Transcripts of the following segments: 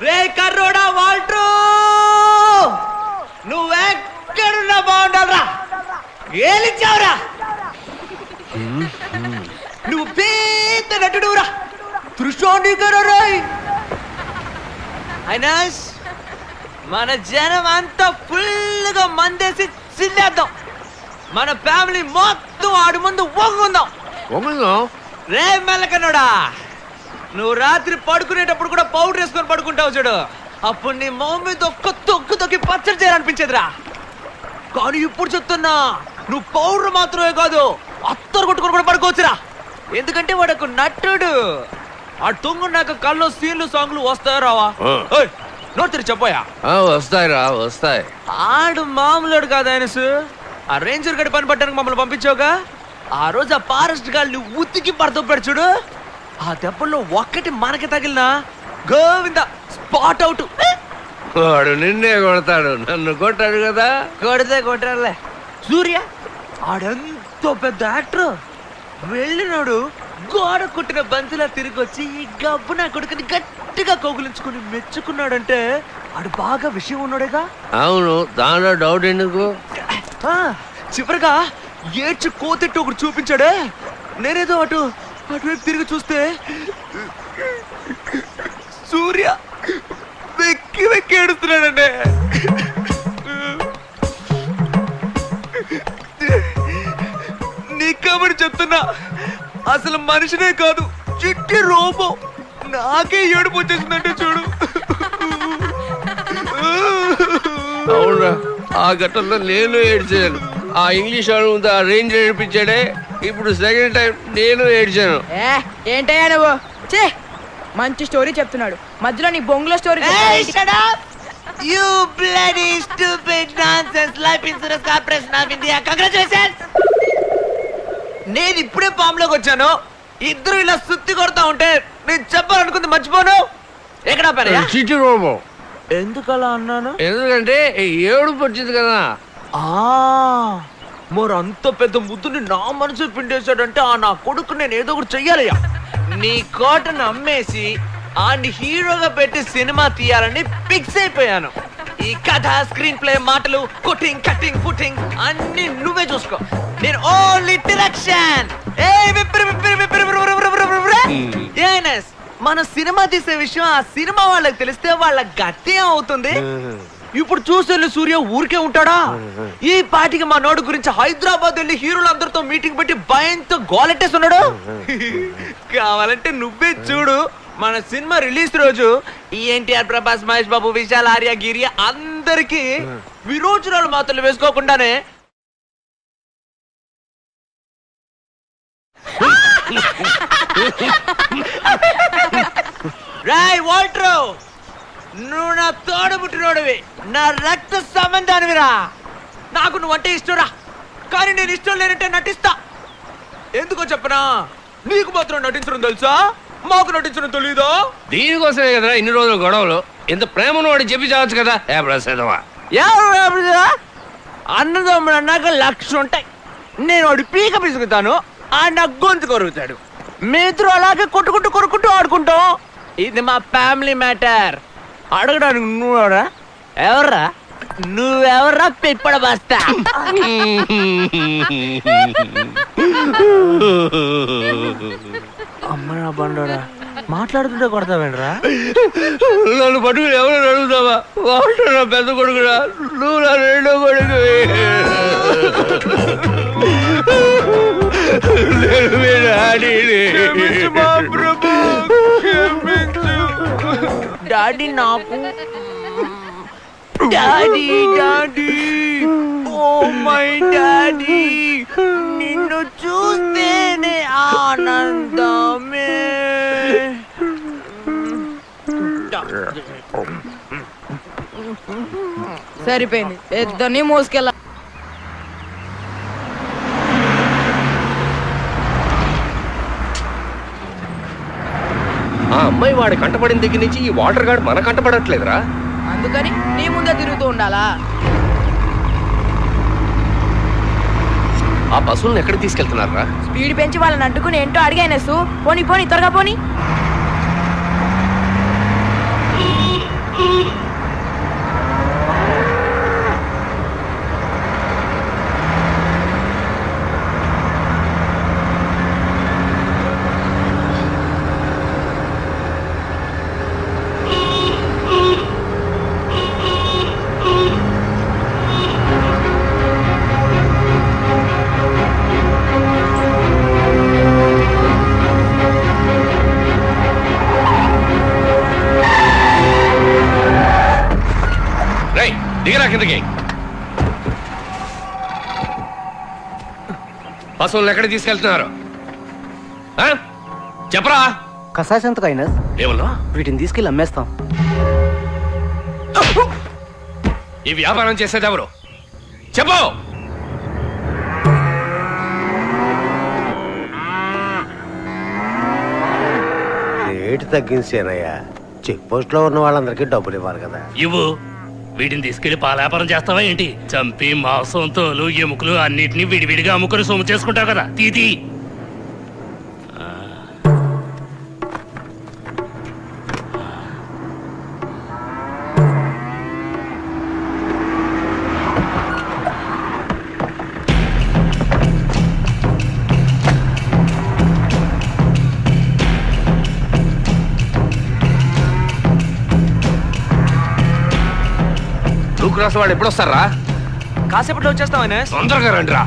రే కర్రోడా వాల్ట్రూ, నువ్వెక్కడున్నా బాగుండాలరా. ఏలిచ్చావురా, నువ్వు పెద్ద నటుడురా. త్రిశోణికరాయ్ అయినాస్, మన జనం అంతా ఫుల్గా మందేసి చిల్లేద్దాం. మన ఫ్యామిలీ మొత్తం ఆడి ముందు ఒంగుందాం. రే మెల్లకన్నాడా, నువ్వు రాత్రి పడుకునేటప్పుడు కూడా పౌడర్ వేసుకొని పడుకుంటావు చూడు, అప్పుడు నీ మొహం మీద ఒక్క తొక్కు తొక్కి పచ్చడి చేయాలనిపించేదిరా. కానీ ఇప్పుడు చెప్తున్నా, నువ్వు పౌడర్ మాత్రమే కాదు అత్తరు కొట్టుకొని కూడా పడుకోవచ్చురా. ఎందుకంటే వాడు ఒక నటుడు. ఆ తొంగున్నాక కళ్ళు సీన్లు సాంగ్లు వస్తాయా రావా? నోరు చెప్పోయా. వస్తాయిరా, వస్తాయి. ఆడు మామూలుడు కాదు ఆయనసు. ఆ రేంజర్ గడి పని పట్టడానికి మమ్మల్ని పంపించావుగా, ఆ రోజు ఆ ఫారెస్ట్ గాల్ని ఉతికి పడతాడు చూడు, ఆ దెబ్బల్లో ఒక్కటి మనకి తగిలినా గోవింద స్పాట్ అవుట్. వాడు నిన్నే కొడతాడు, నన్ను కొట్టాడు కదా. కొడితే కొట్టాడులే. సూర్య ఆడెంతో పెద్ద యాక్టర్, వెళ్ళినాడు గోడ కుట్టిన బంతిలా తిరిగి వచ్చి ఈ గబ్బు నా కొడుకుని గట్టిగా కౌగులించుకుని మెచ్చుకున్నాడంటే ఆడు బాగా విషయం ఉన్నాడేగా. అవును, దానిలో డౌట్ ఎందుకు. చివరిగా ఏడ్చి కోతెట్టు ఒకటి చూపించాడే, నేనేదో అటువైపు తిరిగి చూస్తే సూర్య వెక్కి వెక్కి ఏడుస్తున్నాడండి. నీ కాబట్టి చెప్తున్నా, అసలు మనిషినే కాదు చిట్టి రోబో. నాకే ఏడుపు వచ్చేసిందంటే చూడు. అవునా, ఆ ఘట్టంలో నేను ఏడ్చాను. ఆ ఇంగ్లీష్ వాడు ముందు ఆ రేంజ్ ఏడిపించాడే, ఇప్పుడు సెకండ్ టైం నేను ఏడ్చాను. ఏంటయ్యా నువ్వు? చే, మంచి స్టోరీ చెప్తున్నాడు, మధ్యలో నీ బొంగులో story. You bloody stupid nonsense life insurance corporation of India. Congratulations. నేను ఇప్పుడే పాములోకి వచ్చాను. ఇద్దరు ఇలా సుత్తి కొడతా ఉంటే నేను చెప్పాలనుకుంది మర్చిపోను. ఎక్కడా పని? చిట్టి రోబో. ఎందుకు అలా అన్నాను? ఎందుకంటే ఏడుపు వచ్చింది కదా. మరి అంత పెద్ద ముద్దుని నా మనసు పిండేశాడంటే ఆ నా కొడుకు నేను ఏదో ఒకటి చెయ్యాలయ్యా. నీ కోటను అమ్మేసి ఆడిని హీరోగా పెట్టి సినిమా తీయాలని ఫిక్స్ అయిపోయాను. ఈ కథ, స్క్రీన్ ప్లే, మాటలు, కుటింగ్, కటింగ్, పుటింగ్ అన్ని నువ్వే చూసుకో. నేను ఓన్లీ డైరెక్షన్. మన సినిమా తీసే విషయం ఆ సినిమా వాళ్ళకి తెలిస్తే వాళ్ళ గట్టి అవుతుంది. ఇప్పుడు చూసే సూర్య ఊరికే ఉంటాడా? ఈ పాటికి మా నోడు గురించి హైదరాబాద్ వెళ్ళి హీరోలందరితో మీటింగ్ పెట్టి భయంతో గోలెట్టేస్తున్నాడు. కావాలంటే నువ్వే చూడు, మన సినిమా రిలీజ్ రోజు ఎన్టీఆర్, ప్రభాస్, మహేష్ బాబు, విశాల్, ఆర్య, గిరియా అందరికి విరోచనాలు మాత్రలు వేసుకోకుండానే రాయ్ వాల్ట్రో, నువ్వు నా తోడబుట్టినోడివి, నా రక్త సంబంధానివిరా. నాకు నువ్వంటే ఇష్టంరా, కానీ నేను ఇష్టం లేనంటే నటిస్తా. ఎందుకో చెప్పనా, నీకు మాత్రం నటించడం తెలుసా, మాకు నటించడం తెలీదా? దీనికోసమే కదరా ఇన్ని రోజులు గొడవలు. ఇంత ప్రేమను వాడు చెప్పి చావచ్చు కదా. అన్నదమ్ముడు అన్నాక 1,00,000 ఉంటాయి. నేను వాడు పీక పిసుకుతాను, ఆ నా గొంతు కొరుకుతాడు. మీతో అలాగే కొట్టుకుంటూ ఆడుకుంటాం. ఇది మా ఫ్యామిలీ మ్యాటర్. అడగడానికి నువ్వెవరా? ఎవర్రా నువ్వెవర్రా? పెప్పడ బస్తా. అమ్మ నా బండోడా, మాట్లాడుతుంటే కొడతావేంట్రా? నన్ను పట్టుకుని ఎవరు అడుగుతావా? వాడు నా పెద్ద కొడుకురా, నువ్వు నా రెండో కొడుకు. డాడీ నాకు daddy daddy, oh my daddy, నిన్ను చూస్తేనే ఆనందమే. సరిపోయింది, ఇద్దరిని మోసుకెళ్ళ. ఆ అమ్మాయి వాడి కంటపడిన దగ్గర నుంచి ఈ వాటర్ గార్డ్ మన కంటపడట్లేదురా. అందుకని నీ ముందే తిరుగుతూ ఉండాలా? ఆ పశువులను ఎక్కడికి తీసుకెళ్తున్నారా? స్పీడ్ పెంచి వాళ్ళని అడ్డుకుని ఏంటో అడిగానసు. పోనీ త్వరగా పోనీ. దిగరా కిందకి. పశువులను ఎక్కడికి తీసుకెళ్తున్నారు చెప్పరా? కసాయ సంతకు అయినా ఏమన్నా? వీటిని తీసుకెళ్ళి అమ్మేస్తాం. ఈ వ్యాపారం చేసేది ఎవరు చెప్పు. రేటు తగ్గించేనయ్యా. చెక్ పోస్ట్ లో ఉన్న వాళ్ళందరికీ డబ్బులు ఇవ్వాలి కదా. ఇవ్వు. వీటిని తీసుకెళ్లి పాల వ్యాపారం చేస్తావా ఏంటి? చంపి మాంసం, తోలు, ఎముకలు అన్నిటినీ విడివిడిగా అమ్ముకుని సొమ్ము చేసుకుంటావు కదా. తీది క్రాస్ వాడు ఎప్పుడు వస్తారా? కాసేపట్లో వచ్చేస్తాం అయినా. తొందరగా రండి రా.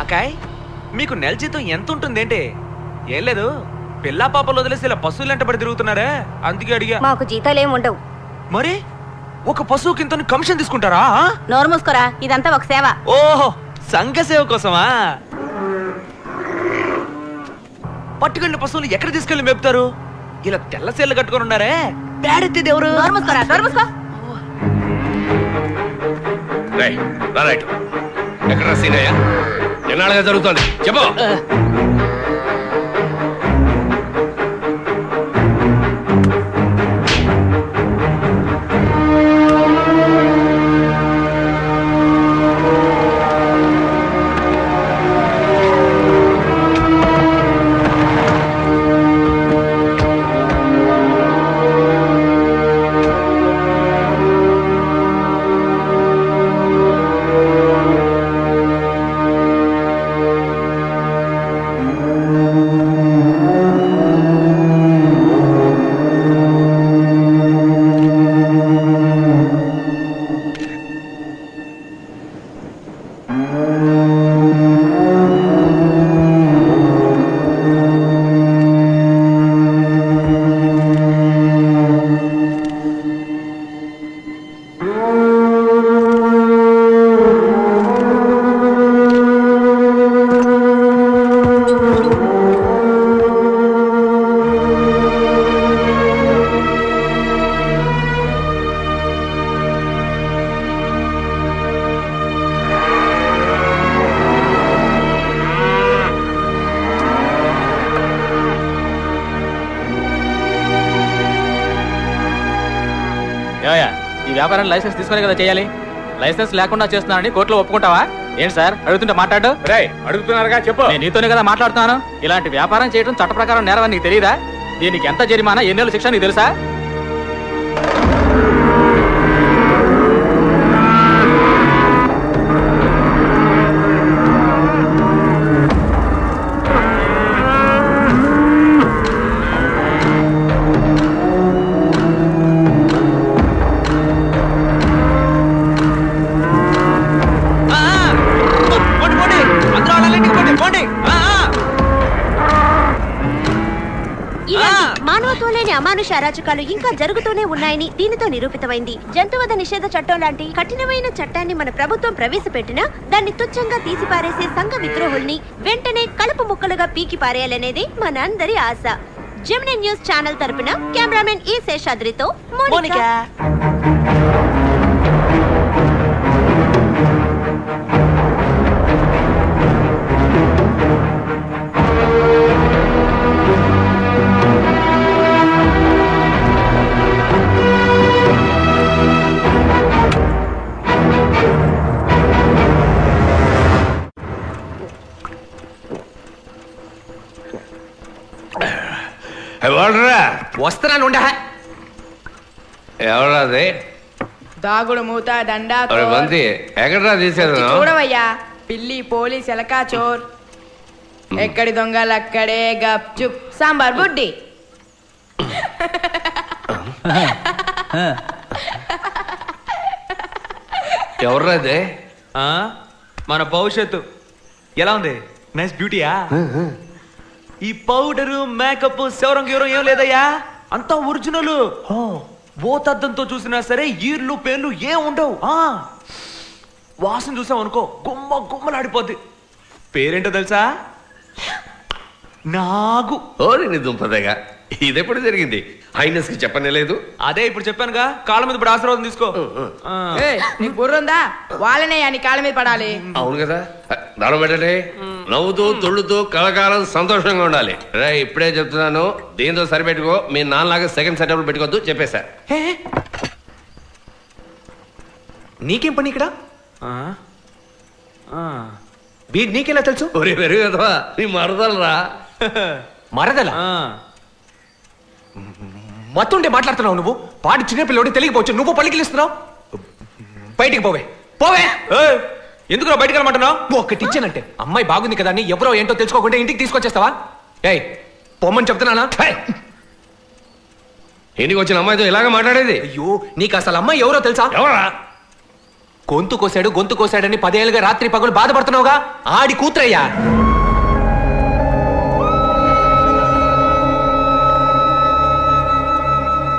అకాయ్ మీకు నెల జీతం ఎంత ఉంటుందేంటి? ఏం లేదు, పిల్లా పాపలు వదిలేసి ఇలా పశువులు వెంటబడి తిరుగుతున్నారే, అందుకే అడిగా. మాకు జీతాలేం ఉండవు. మరి ఒక పశువుకి ఇంత కమిషన్ తీసుకుంటారా? నోరు మూసుకోరా, ఇదంతా ఒక సేవ. ఓహో, సంఘ సేవ కోసమా? పట్టుకెళ్ళిన పశువులు ఎక్కడ తీసుకెళ్ళి మేపుతారు? ఇలా తెల్ల సేళ్ళు కట్టుకొని ఉన్నారే, పేడెత్తేది ఎవరు? నోరు మూసుకోరా, నోరు మూసుకో. రైట్. ఎక్కడ సీనయ్య? ఎన్నాళ్ళగా జరుగుతుంది చెప్పు. ఈ వ్యాపారాన్ని లైసెన్స్ తీసుకునే కదా చేయాలి. లైసెన్స్ లేకుండా చేస్తున్నానని కోర్టులో ఒప్పుకుంటావా? ఏంటి సార్ అడుగుతుంటే మాట్లాడు. అడుగుతున్నారుగా చెప్పు. నేను నీతోనే కదా మాట్లాడుతున్నాను. ఇలాంటి వ్యాపారం చేయడం చట్ట ప్రకారం నేరం నీకు తెలియదా? దీనికి ఎంత జరిమానా, ఎన్నేళ్ళ శిక్ష నీకు తెలుసా? మానవత్వం లేని అమానుష అరాచకాలు ఇంకా జరుగుతూనే ఉన్నాయని దీనితో నిరూపితమైంది. జంతువధ నిషేధ చట్టం లాంటి కఠినమైన చట్టాన్ని మన ప్రభుత్వం ప్రవేశపెట్టినా దాన్ని తుచ్చంగా తీసిపారేసే సంఘ విద్రోహుల్ని వెంటనే కలుపు ముక్కలుగా పీకి పారేయాలనేది మన అందరి ఆశ. జెమినీ న్యూస్ ఛానల్ తరపున కెమెరామెన్ ఈ శేషాద్రితో మోనికా. వస్తున్నాను. ఎవరాది? దాగుడు మూత దండా మంది ఎక్కడరా తీసేది? చూడవయ్యా, పిల్లి పోలీస్ ఎలకా చోర్. ఎక్కడి దొంగలు అక్కడే గప్ చుప్ సాంబార్ బుడ్డి. ఎవర్రాదే? మన భవిష్యత్తు ఎలా ఉంది? నైస్ బ్యూటీయా? ఈ పౌడరు మేకప్ శవరం గీవరం ఏం లేదయ్యా, అంతా ఒరిజినల్. ఓతద్దంతో చూసినా సరే ఈర్లు పేర్లు ఏం ఉండవు. వాసన చూసాం అనుకో గుమ్మ గుమ్మలాడిపోద్ది. పేరేంటో తెలుసా? నాగు. ఓరి నీ దుంపదగా, ఇదెప్పుడు జరిగింది? హైనెస్ కి చెప్పనేలేదు. అదే ఇప్పుడు చెప్పానుగా, కాళ్ళ మీద ఇప్పుడు ఆశీర్వాదం తీసుకో. నీకు బుర్రుందా? వాళ్ళనే నీ కాళ్ళ మీద పడాలి. అవును కదా, దానం పెట్టండి. నవ్వుతూ తొళ్ళుతూ కలకాలం సంతోషంగా ఉండాలి. రే ఇప్పుడే చెప్తున్నాను, దీంతో సరిపెట్టుకో. మీ నాన్నలాగా సెకండ్ సెటప్ పెట్టుకోవద్దు చెప్పేశా. నీకేం పని ఇక్కడ? నీకెలా తెలుసు? ఒరే వెరుగు కదా, నీ మరదలు రా. మరదలా? మత్తుంటే మాట్లాడుతున్నావు నువ్వు. పాటి చిన్నపిల్లడి తెలియకపోవచ్చు, నువ్వు పలికిలిస్తున్నావు. బయటికి పోవే పోవే. ఎందుకు బయటికి వెళ్ళమంటున్నావు? ఒకటి ఇచ్చానంటే అమ్మాయి బాగుంది కదా అని ఎవరో ఏంటో తెలుసుకోకుండా ఇంటికి తీసుకొచ్చేస్తావా? ఏయ్ పొమ్మని చెప్తున్నానా? ఇంటికి వచ్చిన అమ్మాయితో ఇలాగ మాట్లాడేది? అయ్యో, నీకు అసలు అమ్మాయి ఎవరో తెలుసా? ఎవరా? గొంతు కోసాడని 10 ఏళ్ళుగా రాత్రి పగలు బాధపడుతున్నావుగా, ఆడి కూతురయ్యా.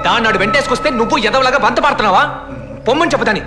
దాన్నాడు వెంటేసుకొస్తే నువ్వు ఎదవలాగా వంత పాడుతున్నావా? పొమ్మని చెప్పదాని.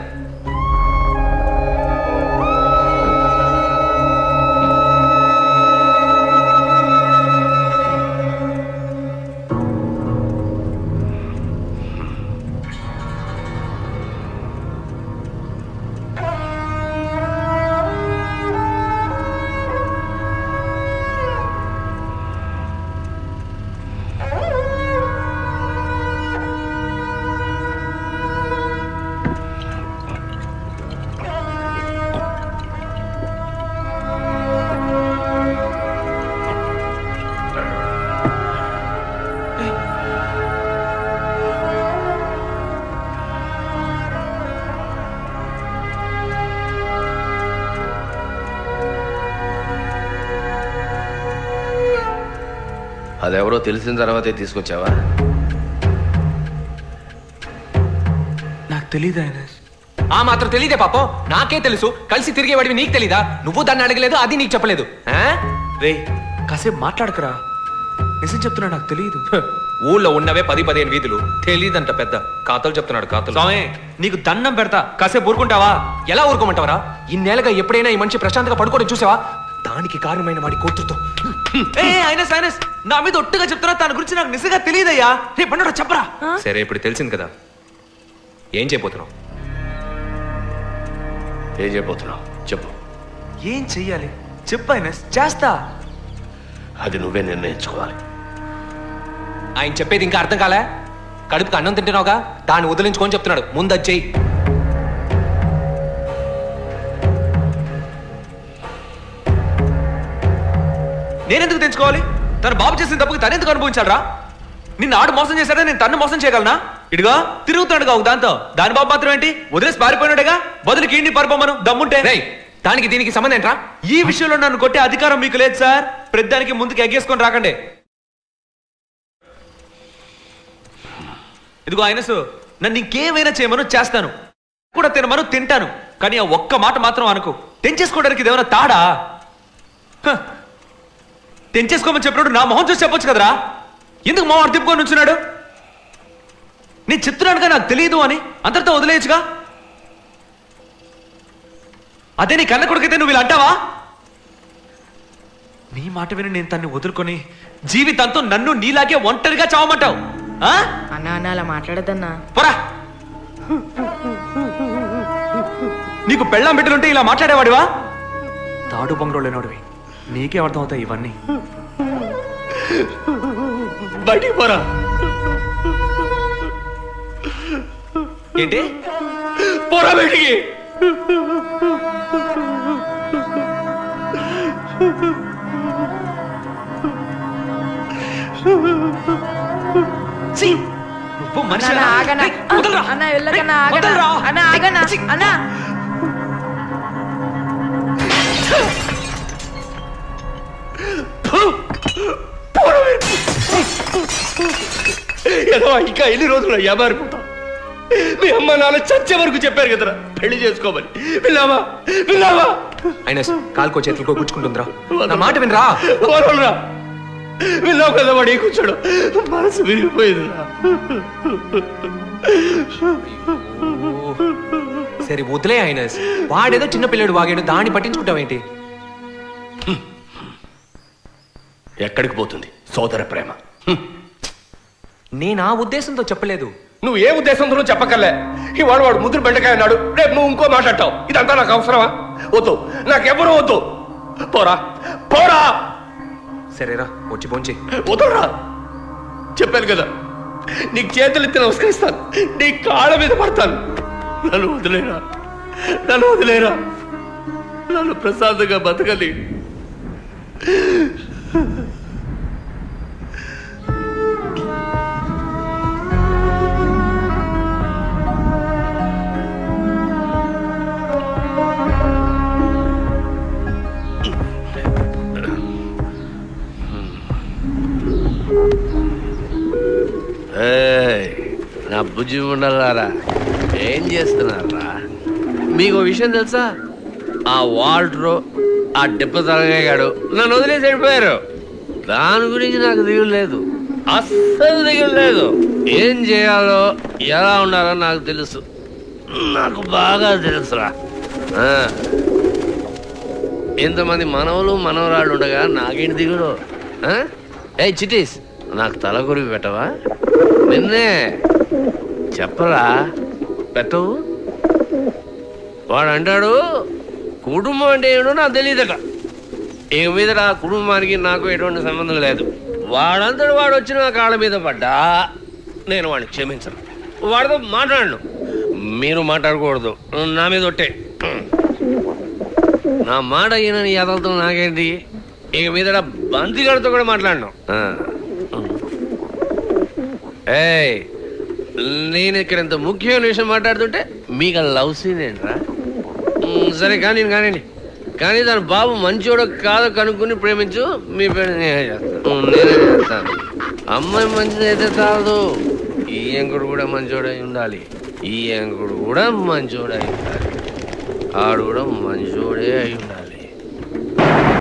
అదెవరో తెలిసిన తర్వాతే తీసుకొచ్చావా? నాకు తెలీదు. ఆ మాత్రం తెలీదే పాపం? నాకే తెలుసు. కలిసి తిరిగేవాడివి నీకు తెలీదా? నువ్వు దాన్ని అడగలేదు, అది నీకు చెప్పలేదు. రే కాసేపు మాట్లాడకరా. నిజం చెప్తున్నా, నాకు తెలియదు. ఊళ్ళో ఉన్నవే 10-15 వీధులు, తెలీదంట పెద్ద కాతలు చెప్తున్నాడు. కాతలు స్వామి, నీకు దండం పెడతా, కాసేపు ఊరుకుంటావా? ఎలా ఊరుకోమంటావరా? ఇన్నేళ్ళగా ఎప్పుడైనా ఈ మనిషి ప్రశాంతంగా పడుకోవడం చూసావా? దానికి కారణమైన వాడి కూతురుతో. నా మీద ఒట్టుగా చెప్తున్నా, తన గురించి నాకు నిజంగా తెలియదయ్యా. రే పన్నోడా చెప్పరా. సరే ఇప్పుడు తెలిసింది కదా, ఏం చేయబోతున్నావు? ఏం చేయబోతున్నావు చెప్పు. ఏం చెయ్యాలి చెప్పు ఐనస్, చేస్తా. అది నువ్వే నిర్ణయించుకోవాలి. ఆయన చెప్పేది ఇంకా అర్థం కాలే? కడుపుకి అన్నం తింటున్నావుగా, దాన్ని వదిలించుకొని చెప్తున్నాడు. ముందు అది చెయ్యి. నేనెందుకు తెంచుకోవాలి? తన బాబు చేసిన తప్పుకి తనెందుకు అనుభవించాడు రా? నిన్ను ఆడు మోసం చేశాడా, నేను తన్ను మోసం చేయగలనా? ఇడిగా తిరుగుతాడుగా ఒక దాంతో. దాని బాబు మాత్రం ఏంటి, వదిలేసి పారిపోయినాడుగా. బదులుకి ఇండి పారిపోమను దమ్ముంటే. దానికి దీనికి సంబంధం ఏంట్రా? ఈ విషయంలో నన్ను కొట్టే అధికారం మీకు లేదు సార్. ప్రతిదానికి ముందుకు ఎగ్గేసుకొని రాకండి. ఇదిగో ఐనస్, నన్ను ఇంకేమైనా చేయమను చేస్తాను, కూడా తినమను తింటాను. కానీ ఆ ఒక్క మాట మాత్రం అనుకో. తెంచేసుకోవడానికి ఇదేమైనా తాడా? తెంచేసుకోమని చెప్పినప్పుడు నా మొహం చూసి చెప్పొచ్చు కదరా. ఎందుకు మొహం తిప్పుకొని ఉంచున్నాడు? నేను చెప్తున్నానుగా నాకు తెలియదు అని, అంతటితో వదిలేయచ్చుగా. అదే నీ కన్న కొడుకైతే నువ్వు ఇలా అంటావా? నీ మాట విని నేను తన్ని వదులుకొని జీవితంతో నన్ను నీలాగే ఒంటరిగా చావమంటావు? అన్నా అన్న అలా మాట్లాడద్దన్నా. పోరా. నీకు పెళ్ళాం బిడ్డలుంటే ఇలా మాట్లాడేవాడివా? తాడు బొంగరోళ్ళు లేనోడివి, నీకే అర్థం అవుతాయి ఇవన్నీ. బయటికి పోరా. ఏంటి? పోరా బయటికి. నువ్వు మనిషి ఆగనా అన్న, వెళ్ళకన్నా ఆగనా అన్న, ఆగనా అన్న. ఇంకా ఎన్ని రోజులు మారిపోతాం? మీ అమ్మ నాన్న చచ్చే వరకు చెప్పారు కదరా పెళ్లి చేసుకోమని. విన్నావా? విన్నావా? అయినా కాలుకో చేతులకో గుచ్చుకుంటుందిరా. నా మాట వినరా. విన్నావు కదా వాడు ఏ కూర్చోడు మనసు విరిగిపోయిందిరా. సరే వదిలే ఆయన, వాడేదో చిన్న పిల్లడు వాగాడు, దాన్ని పట్టించుకుంటావేంటి? ఎక్కడికి పోతుంది సోదర ప్రేమ? నేను ఆ ఉద్దేశంతో చెప్పలేదు. నువ్వు ఏ ఉద్దేశంతో చెప్పకలే. ఇవాడు వాడు ముద్దురు బెండకాయ అన్నాడు, రేపు నువ్వు ఇంకో మాట్లాడతావు. ఇదంతా నాకు అవసరమా? వద్దు, నాకెవరూ వద్దు. పోరా పోరా. సరేరా, వచ్చి పోంచి. వదలరా, చెప్పాను కదా, నీకు చేతులెత్తి నమస్కరిస్తాను, నీ కాళ్ళ మీద పడతాను. నన్ను వదిలేరా, నన్ను వదిలేరా, నన్ను ప్రశాంతంగా బతకలి. నా బుజ్జి ఉండాలారా, ఏం చేస్తున్నారా? మీకు విషయం తెలుసా? ఆ వాల్టరు, ఆ దెబ్బ తలగాడు నన్ను వదిలేసి వెళ్ళిపోయారు. దాని గురించి నాకు దిగులు లేదు, అస్సలు దిగులు లేదు. ఏం చేయాలో ఎలా ఉండాలో నాకు తెలుసు, నాకు బాగా తెలుసురా. ఇంతమంది మనవలు మనవరాళ్ళు ఉండగా నాకేంటి దిగులు? ఏ చిటీస్, నాకు తల కొరివి పెట్టవా? నిన్నే చెప్పరా, పెట్టవు. వాడు అంటాడు కుటుంబం అంటే ఏమిటో నాకు తెలియదట. ఇక మీద ఆ కుటుంబానికి నాకు ఎటువంటి సంబంధం లేదు. వాడంతడు వాడు వచ్చి నా కాళ్ళ మీద పడ్డా నేను వాడిని క్షమించను, వాడితో మాట్లాడను. మీరు మాట్లాడకూడదు, నా మీద ఒట్టే. నా మాట ఈయనని ఎదలతో నాకేంటి? ఇక మీద బంతిగాడితో కూడా మాట్లాడను. ఏయ్, నేను ఇక్కడ ఇంత ముఖ్యమైన విషయం మాట్లాడుతుంటే మీకు లవ్ సీన్ ఏంట్రా? సరే కానీ కానీ దాని బాబు మంచోడో కాదో కనుక్కుని ప్రేమించు, మీ పేరు నేనే చేస్తాను. అమ్మాయి మంచిదైతే కాదు, ఈ ఎంకుడు కూడా మంచోడై ఉండాలి. ఈ ఎంకుడు కూడా మంచోడై ఉండాలి, ఆడు కూడా మంచోడే అయి ఉండాలి.